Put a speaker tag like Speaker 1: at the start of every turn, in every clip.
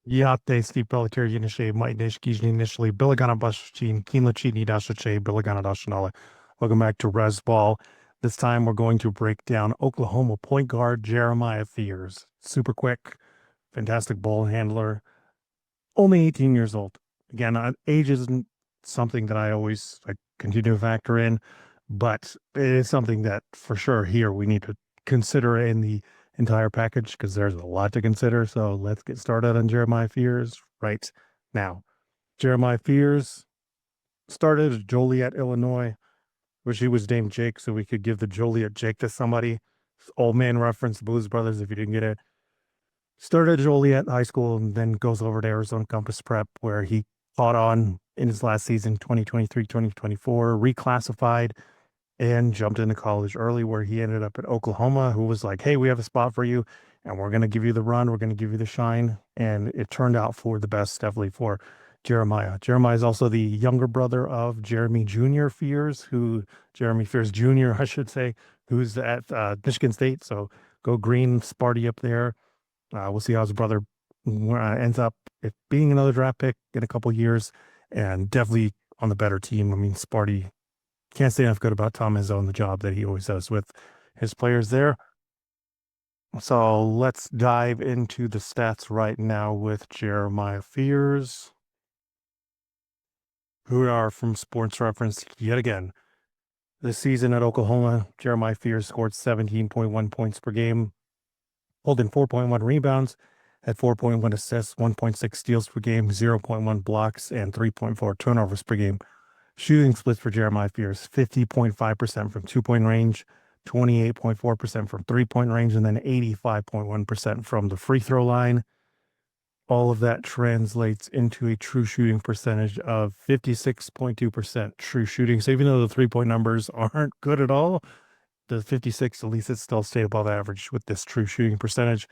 Speaker 1: Játék Steve Yenishe, Mike Nish, Kijni initially, Billigana Bashin, Kinlachini Dashache, Billigana Dashanale. Welcome back to Res Ball. This time we're going to break down Oklahoma point guard Jeremiah Fears. Super quick, fantastic ball handler, only 18 years old. Again, age isn't something that I continue to factor in, but it is something that for sure here we need to consider in the entire package because there's a lot to consider. So let's get started on Jeremiah Fears right now. Jeremiah Fears started at Joliet, Illinois, which he was named Jake, so we could give the Joliet Jake to somebody. Old man reference, Blues Brothers, if you didn't get it. Started at Joliet High School and then goes over to Arizona Compass Prep, where he caught on in his last season, 2023-2024, reclassified and jumped into college early, where he ended up at Oklahoma, who was like, hey, we have a spot for you and we're going to give you the run. We're going to give you the shine. And it turned out for the best, definitely for Jeremiah. Jeremiah is also the younger brother of Jeremy Jr. Fears, Jeremy Fears Jr., I should say, who's at Michigan State. So go green, Sparty up there. We'll see how his brother ends up being another draft pick in a couple years, and definitely on the better team. I mean, Sparty can't say enough good about Tom Izzo and the job that he always does with his players there. So let's dive into the stats right now with Jeremiah Fears, who are from Sports Reference yet again. This season at Oklahoma, Jeremiah Fears scored 17.1 points per game, holding 4.1 rebounds, had 4.1 assists, 1.6 steals per game, 0.1 blocks, and 3.4 turnovers per game. Shooting splits for Jeremiah Fears, 50.5% from two-point range, 28.4% from three-point range, and then 85.1% from the free throw line. All of that translates into a true shooting percentage of 56.2% true shooting. So even though the three-point numbers aren't good at all, the 56, at least it's still stayed above average with this true shooting percentage.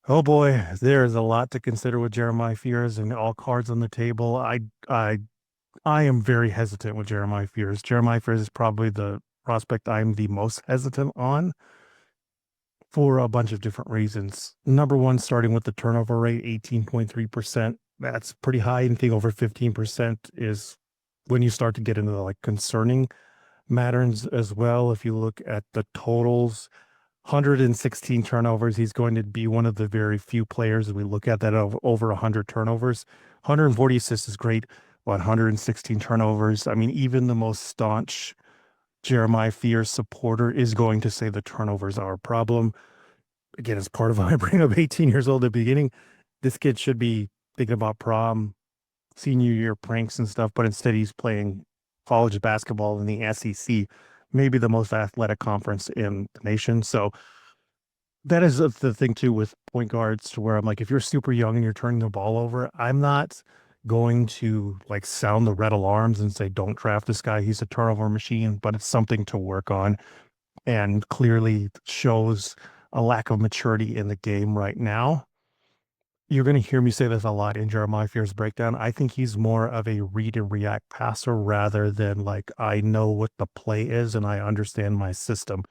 Speaker 1: Oh boy, there is a lot to consider with Jeremiah Fears and all cards on the table. I am very hesitant with Jeremiah Fears. Jeremiah Fears is probably the prospect I'm the most hesitant on for a bunch of different reasons. Number one, starting with the turnover rate, 18.3%. That's pretty high. Anything over 15% is when you start to get into the like concerning matters as well. If you look at the totals, 116 turnovers. He's going to be one of the very few players we look at that have over 100 turnovers. 140 assists is great, but 116 turnovers. I mean, even the most staunch Jeremiah Fears supporter is going to say the turnovers are a problem. Again, it's part of why I bring up 18 years old at the beginning. This kid should be thinking about prom, senior year pranks and stuff, but instead he's playing college basketball in the SEC, maybe the most athletic conference in the nation. So that is the thing too with point guards, to where I'm like, if you're super young and you're turning the ball over, I'm not going to like sound the red alarms and say, don't draft this guy. He's a turnover machine, but it's something to work on and clearly shows a lack of maturity in the game right now. You're going to hear me say this a lot in Jeremiah Fears breakdown. I think he's more of a read and react passer rather than like, I know what the play is and I understand my system.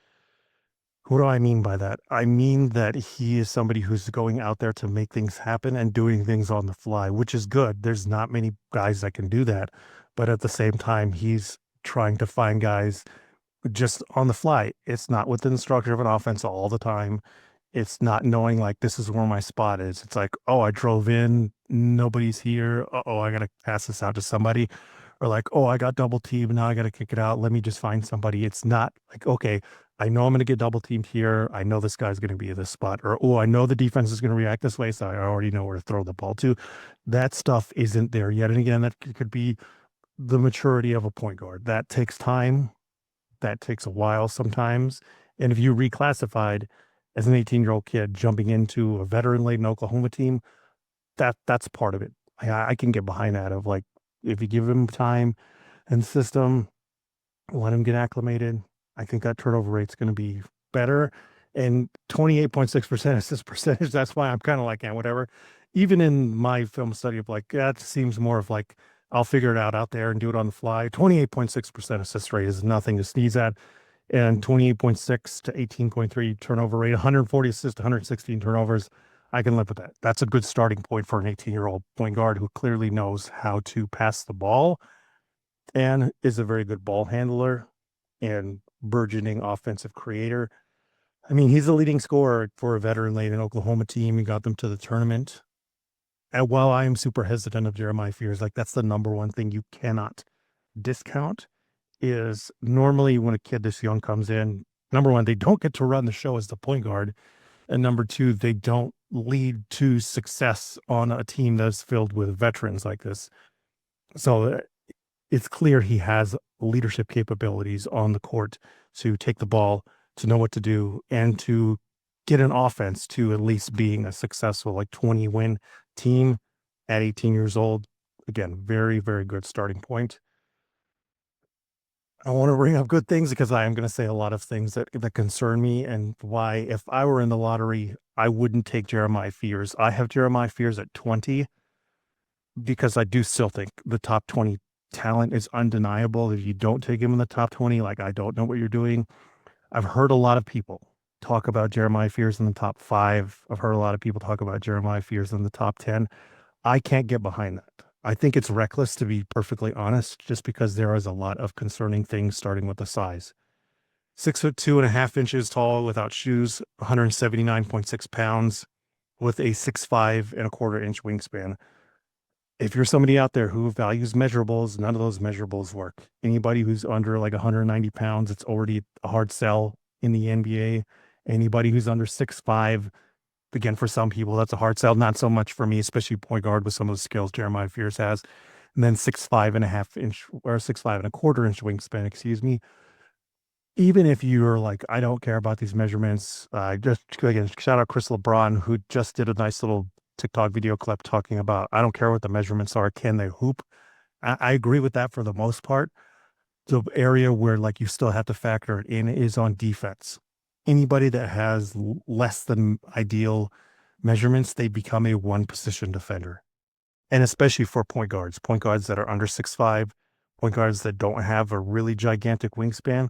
Speaker 1: What do I mean by that? I mean that he is somebody who's going out there to make things happen and doing things on the fly, which is good. There's not many guys that can do that. But at the same time, he's trying to find guys just on the fly. It's not within the structure of an offense all the time. It's not knowing like this is where my spot is. It's like, oh, I drove in, nobody's here. Oh, I gotta pass this out to somebody. Or like, oh, I got double teamed. Now I gotta kick it out. Let me just find somebody. It's not like, okay, I know I'm gonna get double teamed here. I know this guy's gonna be at this spot. Or oh, I know the defense is gonna react this way, so I already know where to throw the ball to. That stuff isn't there yet. And again, that could be the maturity of a point guard. That takes time. That takes a while sometimes. And if you reclassified as an 18-year-old kid jumping into a veteran-laden Oklahoma team, that's part of it. I can get behind that of like, if you give him time and system, let him get acclimated, I think that turnover rate's going to be better. And 28.6% assist percentage, that's why I'm kind of like, yeah, whatever. Even in my film study of like, that seems more of like, I'll figure it out there and do it on the fly. 28.6% assist rate is nothing to sneeze at. And 28.6 to 18.3 turnover rate, 140 assists, 116 turnovers. I can live with that. That's a good starting point for an 18-year-old point guard who clearly knows how to pass the ball and is a very good ball handler and burgeoning offensive creator. I mean, he's a leading scorer for a veteran-laden Oklahoma team. He got them to the tournament. And while I am super hesitant of Jeremiah Fears, like that's the number one thing you cannot discount is normally when a kid this young comes in, number one, they don't get to run the show as the point guard. And number two, they don't lead to success on a team that's filled with veterans like this. So it's clear he has leadership capabilities on the court to take the ball, to know what to do, and to get an offense to at least being a successful, like 20-win team at 18 years old. Again, very, very good starting point. I want to bring up good things because I am going to say a lot of things that concern me and why, if I were in the lottery, I wouldn't take Jeremiah Fears. I have Jeremiah Fears at 20 because I do still think the top 20 talent is undeniable. If you don't take him in the top 20, like I don't know what you're doing. I've heard a lot of people talk about Jeremiah Fears in the top 5. I've heard a lot of people talk about Jeremiah Fears in the top 10. I can't get behind that. I think it's reckless, to be perfectly honest, just because there is a lot of concerning things, starting with the size. 6'2.5" tall without shoes, 179.6 pounds, with a 6'5.25" wingspan. If you're somebody out there who values measurables, none of those measurables work. Anybody who's under like 190 pounds, it's already a hard sell in the NBA. Anybody who's under 6'5", again, for some people, that's a hard sell. Not so much for me, especially point guard with some of the skills Jeremiah Fears has. And then 6'5.5" or 6'5.25" wingspan, excuse me. Even if you're like, I don't care about these measurements, just again, shout out Chris LeBron, who just did a nice little TikTok video clip talking about, I don't care what the measurements are, can they hoop? I agree with that for the most part. The area where like you still have to factor it in is on defense. Anybody that has less than ideal measurements, they become a one position defender. And especially for point guards that are under 6'5", point guards that don't have a really gigantic wingspan,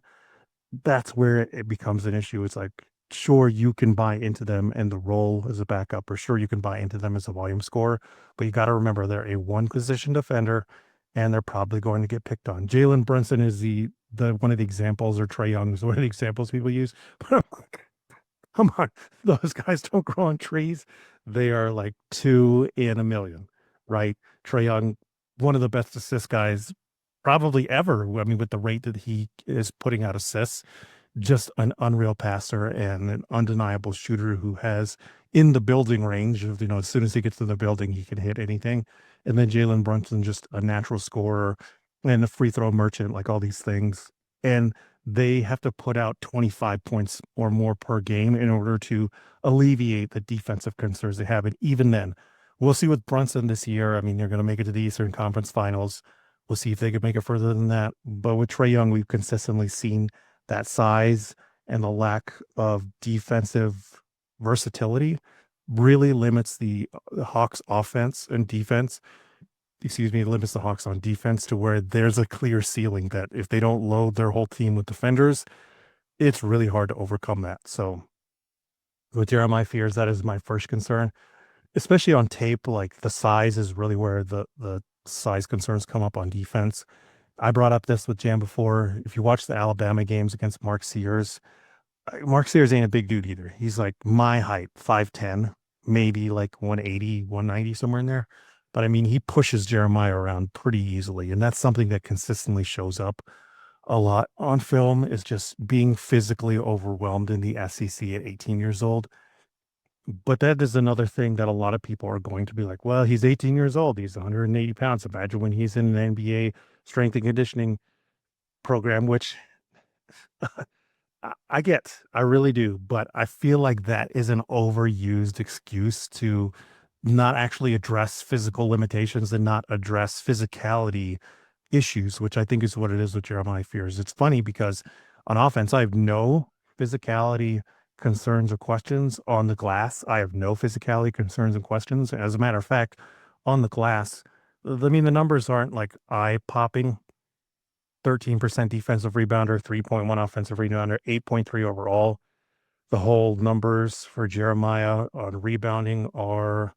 Speaker 1: that's where it becomes an issue. It's like, sure, you can buy into them and the role as a backup, or sure, you can buy into them as a volume scorer, but you got to remember they're a one position defender and they're probably going to get picked on. Jalen Brunson is the one of the examples, or Trae Young is one of the examples people use. But I'm like, come on, those guys don't grow on trees. They are like 2 in a million, right? Trae Young, one of the best assist guys probably ever. I mean, with the rate that he is putting out assists, just an unreal passer and an undeniable shooter who has in the building range of, as soon as he gets to the building, he can hit anything. And then Jalen Brunson, just a natural scorer and a free throw merchant, like all these things. And they have to put out 25 points or more per game in order to alleviate the defensive concerns they have. And even then, we'll see with Brunson this year. I mean, they're going to make it to the Eastern Conference Finals. We'll see if they can make it further than that. But with Trae Young, we've consistently seen that size and the lack of defensive versatility really limits the Hawks offense and defense. Limits the Hawks on defense to where there's a clear ceiling that if they don't load their whole team with defenders, it's really hard to overcome that. So with Jeremiah Fears, that is my first concern, especially on tape. Like the size is really where the size concerns come up on defense. I brought up this with Jam before. If you watch the Alabama games against Mark Sears ain't a big dude either. He's like my height, 5'10", maybe like 180, 190, somewhere in there. But I mean, he pushes Jeremiah around pretty easily. And that's something that consistently shows up a lot on film, is just being physically overwhelmed in the SEC at 18 years old. But that is another thing that a lot of people are going to be like, well, he's 18 years old. He's 180 pounds. Imagine when he's in an NBA strength and conditioning program, which I really do. But I feel like that is an overused excuse to not actually address physical limitations and not address physicality issues, which I think is what it is with Jeremiah Fears. It's funny because on offense, I have no physicality concerns or questions. On the glass, I have no physicality concerns and questions. As a matter of fact, on the glass, I mean, the numbers aren't like eye-popping. 13% defensive rebounder, 3.1 offensive rebounder, 8.3 overall. The whole numbers for Jeremiah on rebounding are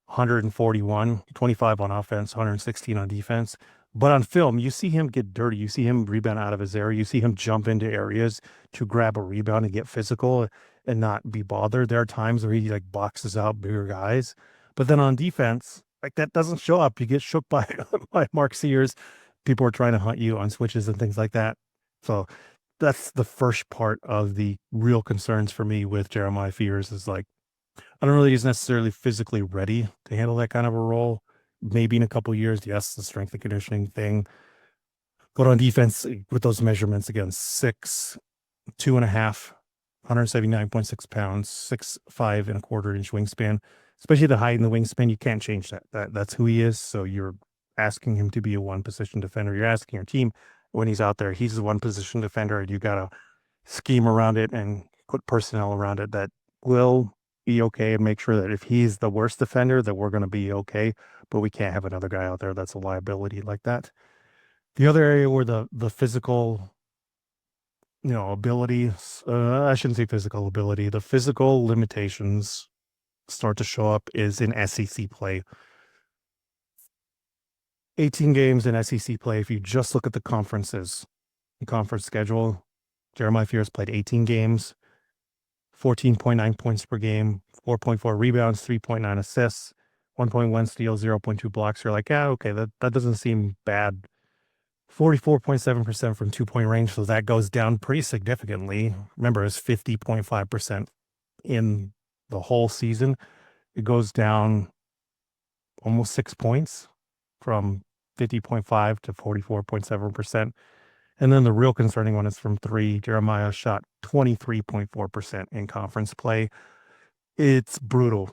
Speaker 1: 141, 25 on offense, 116 on defense. But on film, you see him get dirty. You see him rebound out of his area. You see him jump into areas to grab a rebound and get physical and not be bothered. There are times where he like boxes out bigger guys. But then on defense, like that doesn't show up. You get shook by by Mark Sears. People are trying to hunt you on switches and things like that. So that's the first part of the real concerns for me with Jeremiah Fears is like I don't really think he's necessarily physically ready to handle that kind of a role. Maybe in a couple years, yes, the strength and conditioning thing. But on defense, with those measurements again, 6'2.5", 179.6 pounds, 6'5" and a quarter inch wingspan. Especially the height in the wingspan, you can't change that. That's who he is. So you're asking him to be a one position defender. You're asking your team when he's out there, he's a one position defender, and you gotta scheme around it and put personnel around it that will be okay and make sure that if he's the worst defender, that we're going to be okay. But we can't have another guy out there that's a liability like that. The other area where the physical, ability, I shouldn't say physical ability, the physical limitations start to show up is in SEC play. 18 games in SEC play. If you just look at the conference schedule, Jeremiah Fears played 18 games, 14.9 points per game, 4.4 rebounds, 3.9 assists, 1.1 steals, 0.2 blocks. You're like, yeah, okay, that doesn't seem bad. 44.7% from 2-point range, so that goes down pretty significantly. Remember, it's 50.5% in the whole season. It goes down almost 6 points from 50.5 to 44.7%. And then the real concerning one is from three. Jeremiah shot 23.4% in conference play. It's brutal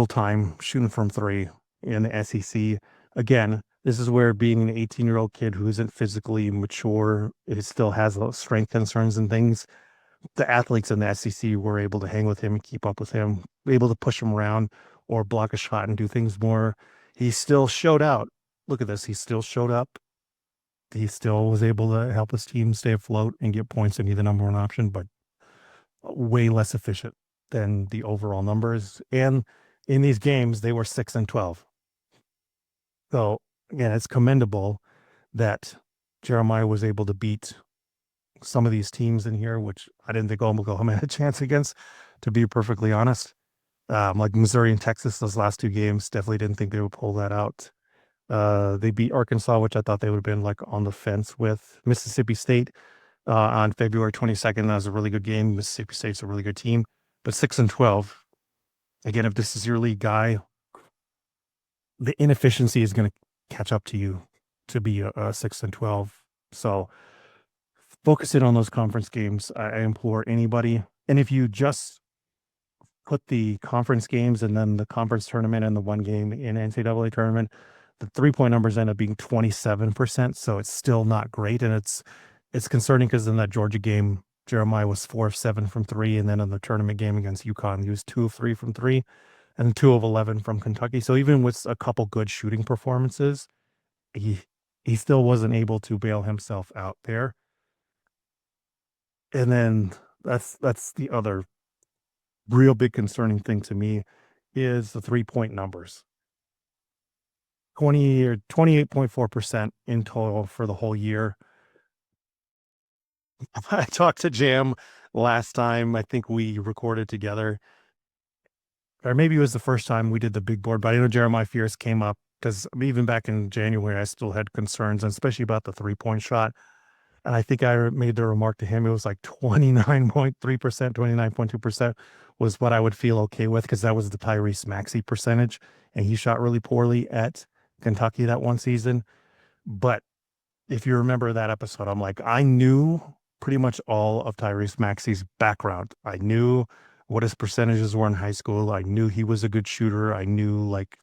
Speaker 1: time shooting from three in the SEC. Again, this is where being an 18-year-old kid who isn't physically mature, it still has those strength concerns and things. The athletes in the SEC were able to hang with him and keep up with him, able to push him around or block a shot and do things more. He still showed out. Look at this. He still showed up. He still was able to help his team stay afloat and get points and be the number one option, but way less efficient than the overall numbers. And in these games, they were 6-12. So again, it's commendable that Jeremiah was able to beat some of these teams in here, which I didn't think Oklahoma had a chance against, to be perfectly honest. Like Missouri and Texas, those last two games, definitely didn't think they would pull that out. They beat Arkansas, which I thought they would have been like on the fence with. Mississippi State on February 22nd. That was a really good game. Mississippi State's a really good team, but 6-12. Again, if this is your league guy, the inefficiency is going to catch up to you to be a 6-12. So focus in on those conference games. I implore anybody. And if you just put the conference games and then the conference tournament and the one game in NCAA tournament, the 3-point numbers end up being 27%. So it's still not great. And it's concerning because in that Georgia game, Jeremiah was 4 of 7 from 3. And then in the tournament game against UConn, he was 2 of 3 from 3 and 2 of 11 from Kentucky. So even with a couple good shooting performances, he still wasn't able to bail himself out there. And then that's the other real big concerning thing to me is the 3-point numbers. 20 or 28.4% in total for the whole year. I talked to Jam last time. I think we recorded together, or maybe it was the first time we did the big board, but I know Jeremiah Fears came up because even back in January, I still had concerns, and especially about the 3-point shot. And I think I made the remark to him, it was like 29.3%, 29.2% was what I would feel okay with, because that was the Tyrese Maxey percentage. And he shot really poorly at Kentucky that one season. But if you remember that episode, I'm like, I knew pretty much all of Tyrese Maxey's background. I knew what his percentages were in high school. I knew he was a good shooter. I knew like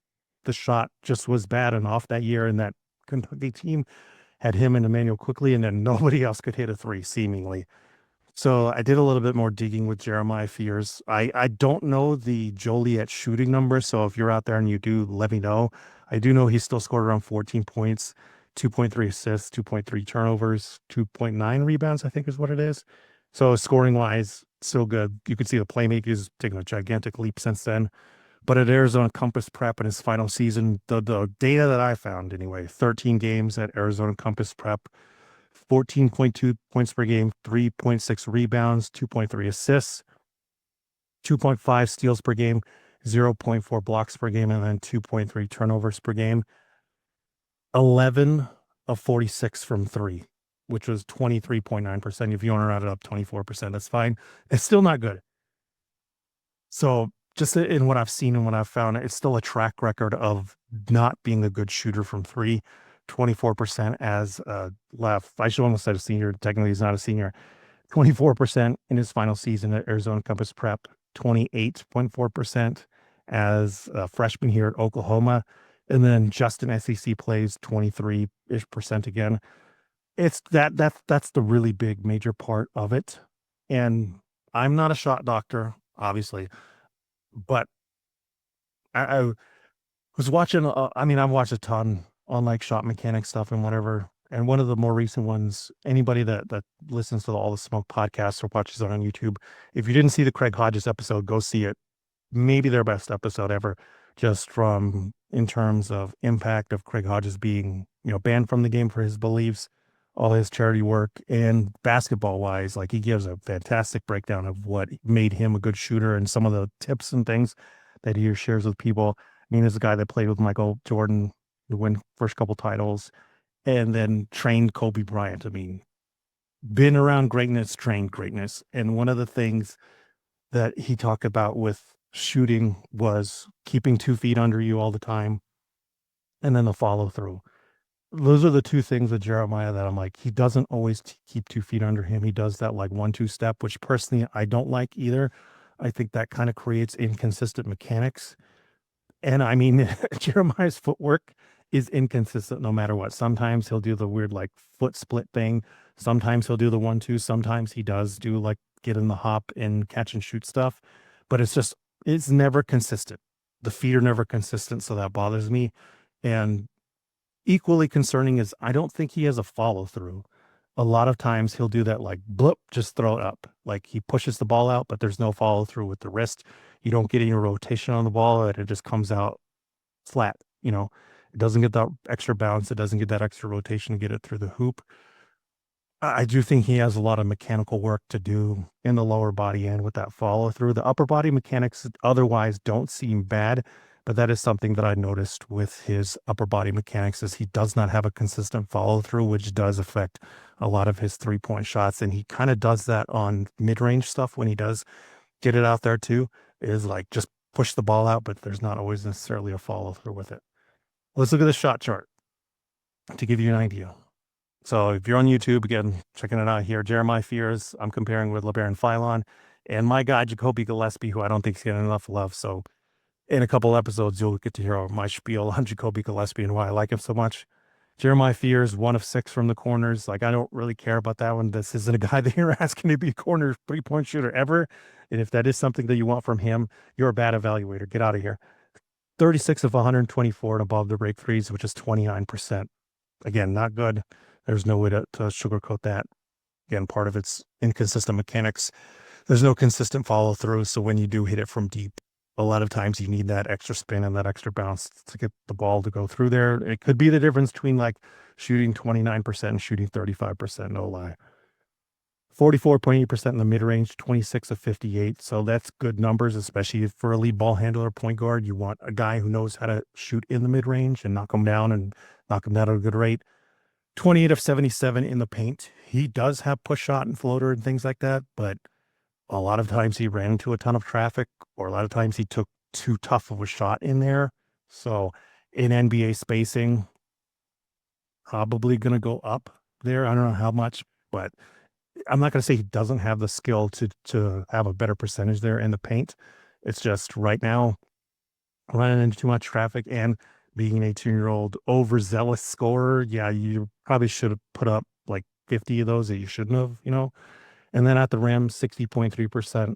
Speaker 1: the shot just was bad and off that year. And that Kentucky team had him and Emmanuel Quickley, and then nobody else could hit a three, seemingly. So I did a little bit more digging with Jeremiah Fears. I don't know the Joliet shooting number, so if you're out there and you do, let me know. I do know he still scored around 14 points, 2.3 assists, 2.3 turnovers, 2.9 rebounds, I think is what it is. So scoring wise, so good. You can see the playmakers taking a gigantic leap since then. But at Arizona Compass Prep in his final season, the data that I found anyway, 13 games at Arizona Compass Prep, 14.2 points per game, 3.6 rebounds, 2.3 assists, 2.5 steals per game, 0.4 blocks per game, and then 2.3 turnovers per game. 11 of 46 from three, which was 23.9%. If you want to round it up 24%, that's fine. It's still not good. So just in what I've seen and what I've found, it's still a track record of not being a good shooter from three. 24% as left. I should almost say a senior. Technically, he's not a senior. 24% in his final season at Arizona Compass Prep. 28.4% as a freshman here at Oklahoma. And then Justin SEC plays 23-ish% again. It's that's the really big major part of it. And I'm not a shot doctor, obviously, but I was watching, I've watched a ton on like shot mechanics stuff and whatever. And one of the more recent ones, anybody that listens to all the Smoke podcasts or watches it on YouTube, if you didn't see the Craig Hodges episode, go see it. Maybe their best episode ever, just from in terms of impact of Craig Hodges being, banned from the game for his beliefs, all his charity work, and basketball wise, like he gives a fantastic breakdown of what made him a good shooter and some of the tips and things that he shares with people. I mean, there's a guy that played with Michael Jordan to win first couple titles and then trained Kobe Bryant. I mean, been around greatness, trained greatness. And one of the things that he talked about with shooting was keeping 2 feet under you all the time and then the follow through. Those are the two things with Jeremiah that I'm like, he doesn't always keep 2 feet under him. He does that like 1-2 step, which personally I don't like either. I think that kind of creates inconsistent mechanics. And I mean, Jeremiah's footwork is inconsistent no matter what. Sometimes he'll do the weird like foot split thing. Sometimes he'll do the 1-2. Sometimes he does do like get in the hop and catch and shoot stuff. But it's never consistent. The feet are never consistent. So that bothers me. And equally concerning is I don't think he has a follow through. A lot of times he'll do that like bloop, just throw it up. Like he pushes the ball out, but there's no follow through with the wrist. You don't get any rotation on the ball, and it just comes out flat. It doesn't get that extra bounce. It doesn't get that extra rotation to get it through the hoop. I do think he has a lot of mechanical work to do in the lower body end with that follow through. The upper body mechanics otherwise don't seem bad, but that is something that I noticed with his upper body mechanics is he does not have a consistent follow through, which does affect a lot of his 3-point shots. And he kind of does that on mid-range stuff when he does get it out there too, is like just push the ball out, but there's not always necessarily a follow through with it. Let's look at the shot chart to give you an idea. So if you're on YouTube, again, checking it out here, Jeremiah Fears, I'm comparing with LeBaron Philon and my guy, Jacoby Gillespie, who I don't think is getting enough love. So in a couple episodes, you'll get to hear my spiel on Jacoby Gillespie and why I like him so much. Jeremiah Fears, 1 of 6 from the corners. Like, I don't really care about that one. This isn't a guy that you're asking to be a corner 3-point shooter ever. And if that is something that you want from him, you're a bad evaluator. Get out of here. 36 of 124 and above the break threes, which is 29%. Again, not good. There's no way to sugarcoat that. Again, part of it's inconsistent mechanics. There's no consistent follow through. So when you do hit it from deep, a lot of times you need that extra spin and that extra bounce to get the ball to go through there. It could be the difference between like shooting 29% and shooting 35%, no lie. 44.8% in the mid-range, 26 of 58. So that's good numbers, especially for a lead ball handler, point guard. You want a guy who knows how to shoot in the mid-range and knock them down at a good rate. 28 of 77 in the paint. He does have push shot and floater and things like that, but a lot of times he ran into a ton of traffic, or a lot of times he took too tough of a shot in there. So in NBA spacing, probably going to go up there. I don't know how much, but I'm not going to say he doesn't have the skill to have a better percentage there in the paint. It's just right now running into too much traffic and being an 18-year-old overzealous scorer. Yeah, you probably should have put up like 50 of those that you shouldn't have, And then at the rim, 60.3%,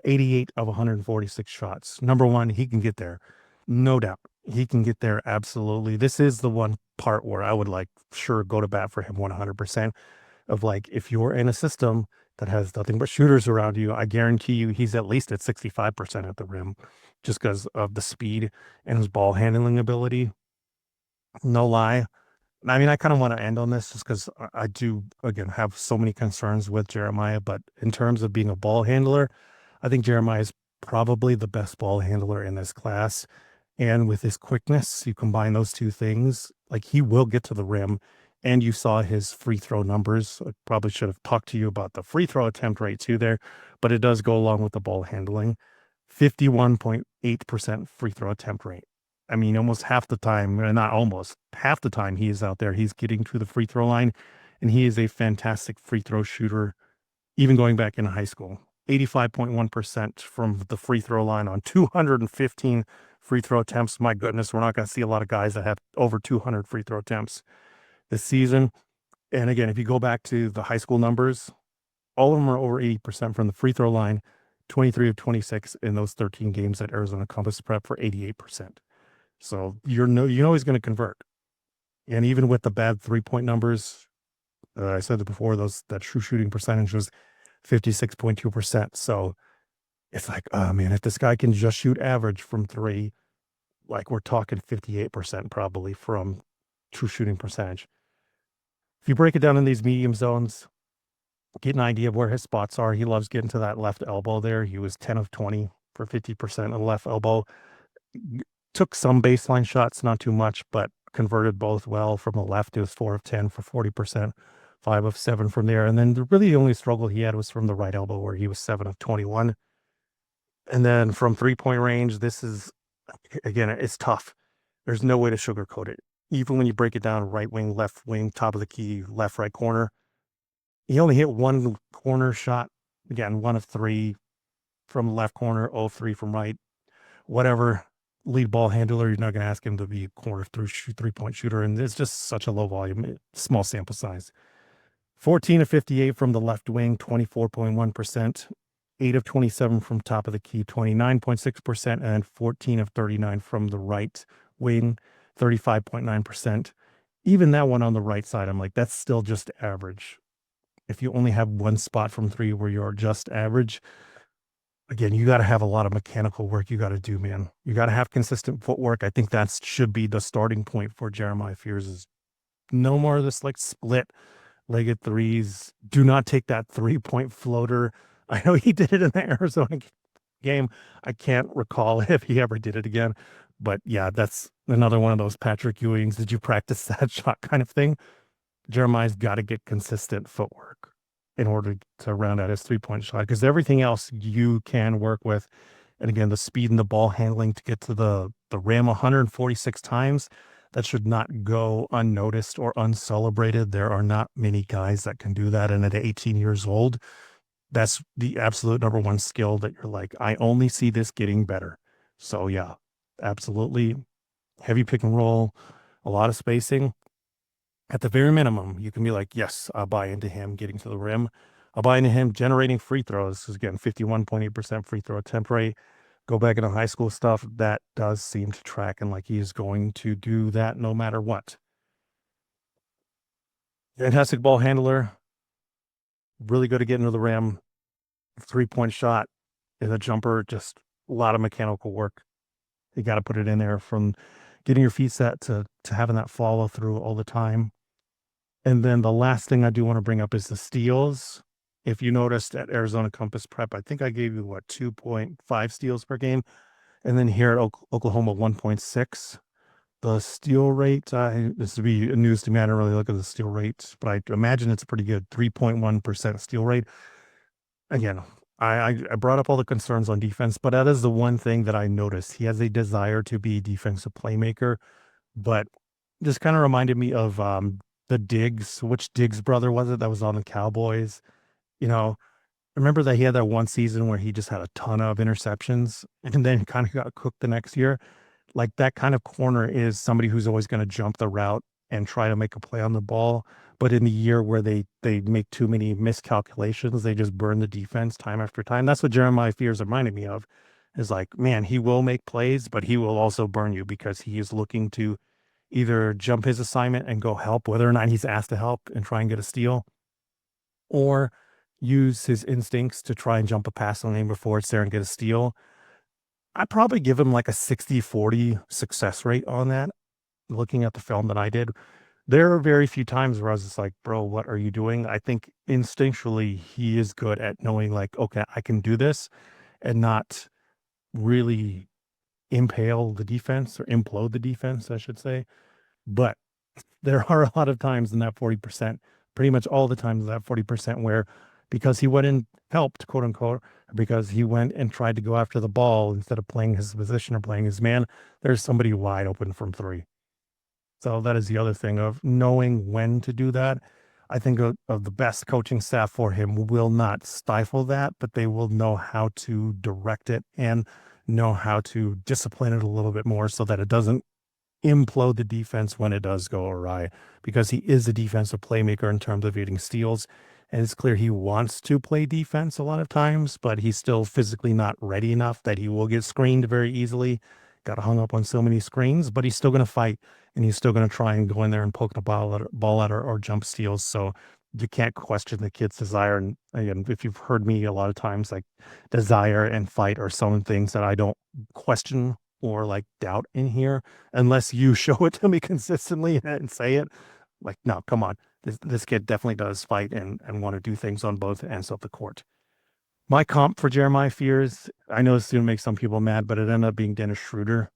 Speaker 1: 88 of 146 shots. Number one, he can get there. No doubt. He can get there. Absolutely. This is the one part where I would go to bat for him 100% of like, if you're in a system that has nothing but shooters around you, I guarantee you he's at least at 65% at the rim just because of the speed and his ball handling ability. No lie. I mean, I kind of want to end on this just because I do, again, have so many concerns with Jeremiah. But in terms of being a ball handler, I think Jeremiah is probably the best ball handler in this class. And with his quickness, you combine those two things, like he will get to the rim. And you saw his free throw numbers. I probably should have talked to you about the free throw attempt rate too there, but it does go along with the ball handling. 51.8% free throw attempt rate. I mean, almost half the time, not almost, half the time he is out there, he's getting to the free throw line, and he is a fantastic free throw shooter, even going back in high school. 85.1% from the free throw line on 215 free throw attempts. My goodness, we're not going to see a lot of guys that have over 200 free throw attempts this season. And again, if you go back to the high school numbers, all of them are over 80% from the free throw line, 23 of 26 in those 13 games at Arizona Compass Prep for 88%. So you know he's going to convert. And even with the bad 3-point numbers, I said it before, that true shooting percentage was 56.2%. So it's like, oh man, if this guy can just shoot average from three, like we're talking 58% probably from true shooting percentage. If you break it down in these medium zones, get an idea of where his spots are. He loves getting to that left elbow there. He was 10 of 20 for 50% of the left elbow. Took some baseline shots, not too much, but converted both well. From the left, it was 4 of 10 for 40%, 5 of 7 from there. And then the only struggle he had was from the right elbow, where he was 7 of 21. And then from 3-point range, this is, again, it's tough. There's no way to sugarcoat it. Even when you break it down, right wing, left wing, top of the key, left, right corner, he only hit one corner shot. Again, 1 of 3 from left corner, 0 of 3 from right. Whatever. Lead ball handler, you're not going to ask him to be a corner 3-point shooter. And it's just such a low volume, small sample size. 14 of 58 from the left wing, 24.1%. 8 of 27 from top of the key, 29.6%. And 14 of 39 from the right wing, 35.9%. Even that one on the right side, I'm like, that's still just average. If you only have one spot from three where you're just average, again, you got to have a lot of mechanical work you got to do, man. You got to have consistent footwork. I think that should be the starting point for Jeremiah Fears. Is no more of this like split-legged threes. Do not take that 3-point floater. I know he did it in the Arizona game. I can't recall if he ever did it again. But yeah, that's another one of those Patrick Ewing's, did you practice that shot kind of thing. Jeremiah's got to get consistent footwork in order to round out his 3-point shot, because everything else you can work with. And again, the speed and the ball handling to get to the rim 146 times, that should not go unnoticed or uncelebrated. There are not many guys that can do that. And at 18 years old, that's the absolute number one skill that you're like, I only see this getting better. So yeah, absolutely. Heavy pick and roll, a lot of spacing. At the very minimum, you can be like, yes, I'll buy into him getting to the rim. I'll buy into him generating free throws. Again, 51.8% free throw attempt rate. Go back into high school stuff. That does seem to track, and like he's going to do that no matter what. Fantastic ball handler. Really good at getting to the rim. 3-point shot is a jumper. Just a lot of mechanical work. You got to put it in there, from getting your feet set to having that follow through all the time. And then the last thing I do want to bring up is the steals. If you noticed at Arizona Compass Prep, I think I gave you 2.5 steals per game. And then here at Oklahoma, 1.6. The steal rate, this would be news to me. I don't really look at the steal rate, but I imagine it's pretty good. 3.1% steal rate. Again, I brought up all the concerns on defense, but that is the one thing that I noticed. He has a desire to be defensive playmaker, but just kind of reminded me of the Diggs. Which Diggs brother was it that was on the Cowboys? Remember that he had that one season where he just had a ton of interceptions and then kind of got cooked the next year. Like, that kind of corner is somebody who's always going to jump the route and try to make a play on the ball. But in the year where they make too many miscalculations, they just burn the defense time after time. That's what Jeremiah Fears reminded me of. Is like, man, he will make plays, but he will also burn you because he is looking to either jump his assignment and go help, whether or not he's asked to help and try and get a steal, or use his instincts to try and jump a pass lane before it's there and get a steal. I'd probably give him like a 60-40 success rate on that. Looking at the film that I did, there are very few times where I was just like, bro, what are you doing? I think instinctually he is good at knowing, like, okay, I can do this and not really impale the defense or implode the defense, I should say. But there are a lot of times in that 40%, pretty much all the times in that 40% where because he went and helped, quote unquote, because he went and tried to go after the ball instead of playing his position or playing his man, there's somebody wide open from three. So that is the other thing of knowing when to do that. I think of the best coaching staff for him will not stifle that, but they will know how to direct it and know how to discipline it a little bit more so that it doesn't implode the defense when it does go awry, because he is a defensive playmaker in terms of getting steals. And it's clear he wants to play defense a lot of times, but he's still physically not ready enough that he will get screened very easily. Got hung up on so many screens, but he's still going to fight and he's still going to try and go in there and poke the ball at or jump steals. So you can't question the kid's desire. And again, if you've heard me a lot of times, like desire and fight are some things that I don't question or like doubt in here unless you show it to me consistently and say it. Like, no, come on. This kid definitely does fight and want to do things on both ends of the court. My comp for Jeremiah Fears, I know it's going to make some people mad, but it ended up being Dennis Schroeder.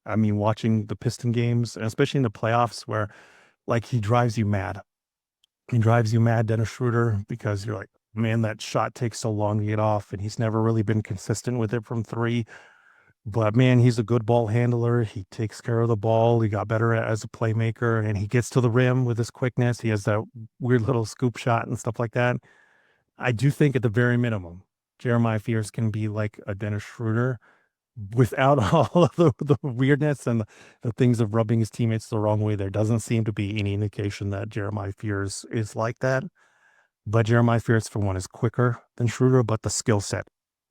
Speaker 1: I mean, watching the Piston games, and especially in the playoffs where like he drives you mad. He drives you mad, Dennis Schroeder, because you're like, man, that shot takes so long to get off, and he's never really been consistent with it from three. But man, he's a good ball handler. He takes care of the ball. He got better as a playmaker, and he gets to the rim with his quickness. He has that weird little scoop shot and stuff like that. I do think at the very minimum, Jeremiah Fears can be like a Dennis Schroeder without all of the weirdness and the things of rubbing his teammates the wrong way. There doesn't seem to be any indication that Jeremiah Fears is like that. But Jeremiah Fears, for one, is quicker than Schroeder, but the skill set,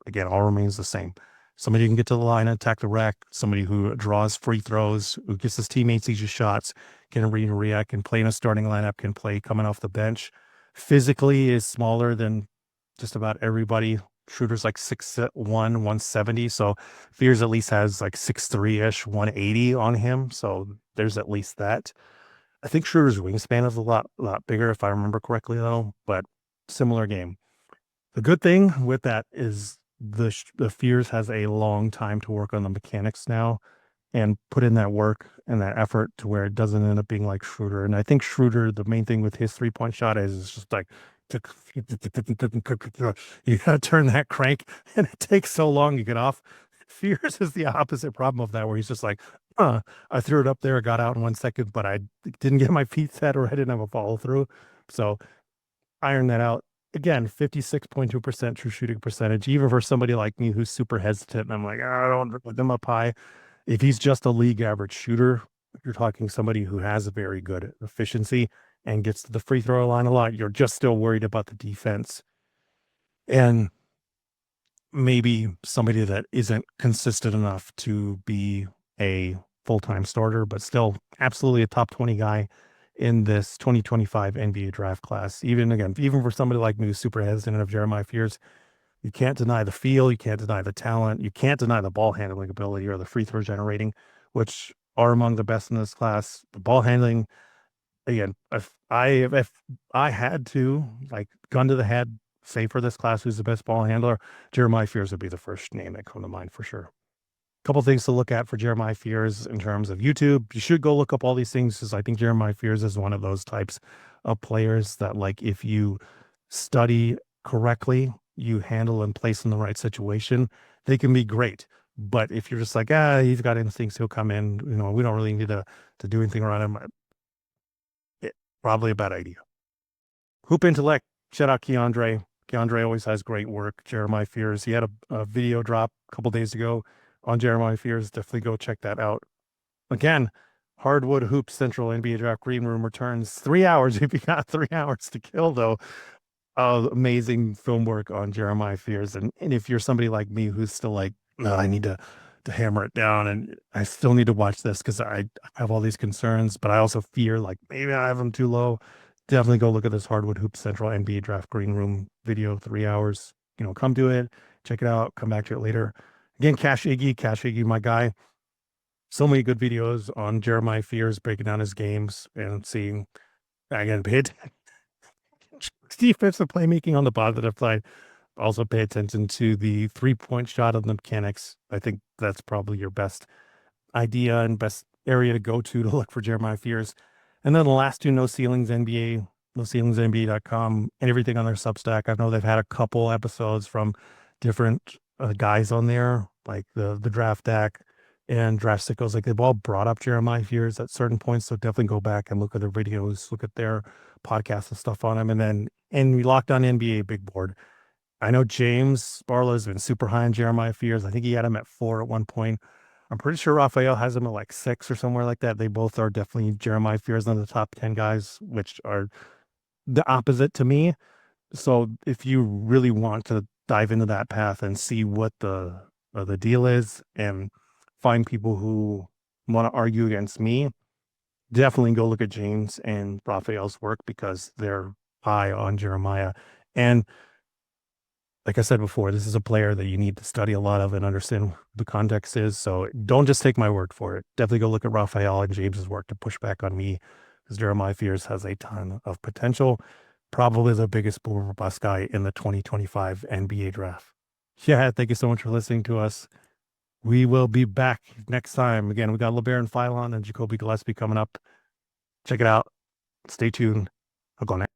Speaker 1: again, all remains the same. Somebody who can get to the line and attack the rack, somebody who draws free throws, who gets his teammates easy shots, can read and react, can play in a starting lineup, can play coming off the bench. Physically is smaller than just about everybody. Schroeder's like 6'1", 170. So Fears at least has like 6'3-ish, 180 on him. So there's at least that. I think Schroeder's wingspan is a lot bigger, if I remember correctly, though, but similar game. The good thing with that is the Fears has a long time to work on the mechanics now and put in that work and that effort to where it doesn't end up being like Schroeder. And I think Schroeder, the main thing with his 3-point shot is just like, you gotta turn that crank and it takes so long to get off. Fears is the opposite problem of that, where he's just like, I threw it up there, got out in 1 second, but I didn't get my feet set or I didn't have a follow through. So iron that out. Again, 56.2% true shooting percentage, even for somebody like me who's super hesitant. And I'm like, I don't put them up high. If he's just a league average shooter, you're talking somebody who has a very good efficiency and gets to the free throw line a lot. You're just still worried about the defense. And maybe somebody that isn't consistent enough to be a full-time starter, but still absolutely a top 20 guy in this 2025 NBA draft class. Even for somebody like me who's super hesitant of Jeremiah Fears, you can't deny the feel, you can't deny the talent, you can't deny the ball handling ability or the free throw generating, which are among the best in this class. The ball handling, again, if I had to, like, gun to the head, say for this class who's the best ball handler, Jeremiah Fears would be the first name that come to mind for sure. Couple things to look at for Jeremiah Fears in terms of YouTube. You should go look up all these things, because I think Jeremiah Fears is one of those types of players that, like, if you study correctly, you handle and place in the right situation, they can be great. But if you're just like, he's got instincts, he'll come in, we don't really need to do anything around him, probably a bad idea. Hoop Intellect, shout out Keandre. Keandre always has great work. Jeremiah Fears, he had a video drop a couple days ago on Jeremiah Fears. Definitely go check that out. Again, Hardwood Hoop Central NBA Draft Green Room returns 3 hours. If you got 3 hours to kill, though, amazing film work on Jeremiah Fears. And if you're somebody like me who's still like, no, I need to hammer it down, and I still need to watch this because I have all these concerns, but I also fear like maybe I have them too low. definitely go look at this Hardwood Hoop Central NBA Draft Green Room video, 3 hours. Come to it, check it out, come back to it later. Again, Cash Iggy, my guy. So many good videos on Jeremiah Fears breaking down his games and seeing, again, defensive playmaking on the positive side. Also pay attention to the 3-point shot and the mechanics. I think that's probably your best idea and best area to go to look for Jeremiah Fears. And then the last two, No Ceilings NBA, NoCeilingsNBA.com, and everything on their Substack. I know they've had a couple episodes from different guys on there, like the Draft Deck and Draft Sickles. Like they've all brought up Jeremiah Fears at certain points. So definitely go back and look at their videos, look at their podcasts and stuff on them. And we locked on NBA Big Board. I know James Barlow has been super high on Jeremiah Fears. I think he had him at 4 at one point. I'm pretty sure Raphael has him at like 6 or somewhere like that. They both are definitely Jeremiah Fears on the top 10 guys, which are the opposite to me. So if you really want to dive into that path and see what the deal is and find people who want to argue against me, definitely go look at James and Raphael's work because they're high on Jeremiah. And like I said before, this is a player that you need to study a lot of and understand the context is. So don't just take my word for it. Definitely go look at Raphael and James's work to push back on me, because Jeremiah Fears has a ton of potential. Probably the biggest boom or bust guy in the 2025 NBA draft. Yeah, thank you so much for listening to us. We will be back next time. Again, we got LeBaron Philon and Jacoby Gillespie coming up. Check it out. Stay tuned. I'll go next.